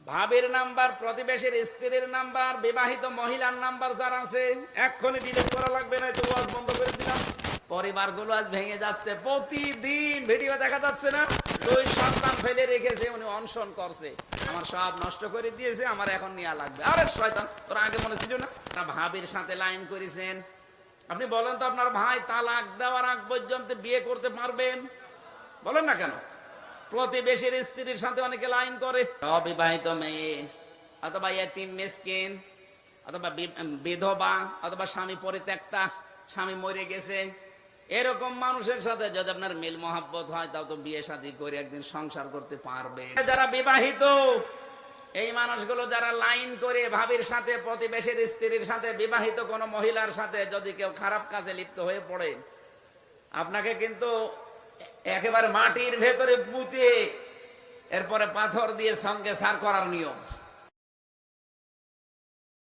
ভাবির নাম্বার, প্রতিবেশীর স্ত্রীর নাম্বার, বিবাহিত মহিলার নাম্বার যারা আছে এক্ষুনি ডিলিট করা লাগবে, না তো ওয়াজ বন্ধ করে দিলাম। পরিবারগুলো আজ ভেঙে যাচ্ছে, প্রতিদিন ভিডিও দেখা যাচ্ছে না, 2 সন্তান ফেলে রেখেছে, উনি অনশন করছে, আমার সব নষ্ট করে দিয়েছে, আমার এখন নেওয়া লাগবে। আরে শয়তান, তোর আগে মনে ছিল না? ভাবির সাথে লাইন করেছেন, আপনি বলেন তো আপনার ভাই তালাক দেওয়ার আগ পর্যন্ত বিয়ে করতে পারবেন? বলেন না কেন? প্রতিবেশীর স্ত্রীর সাথে অনেকে লাইন করে, অবিবাহিত মেয়ে অথবা এতিম মিসকিন অথবা বিধবা অথবা স্বামী পরিত্যক্তা, স্বামী মরে গেছে, এরকম মানুষের সাথে যদি আপনার মিল মহাব্বত হয় তাও তো বিয়ে শাদী করে একদিন সংসার করতে পারবে। যারা বিবাহিত এই মানুষগুলো যারা লাইন করে ভাবির সাথে, প্রতিবেশীর স্ত্রীর সাথে, বিবাহিত কোন মহিলার সাথে যদি কেউ খারাপ কাজে লিপ্ত হয়ে পড়ে, আপনাকে কিন্তু একেবারে মাটির ভেতরে পুঁতে এরপরে পাথর দিয়ে সঙ্গে সার করার নিয়ম।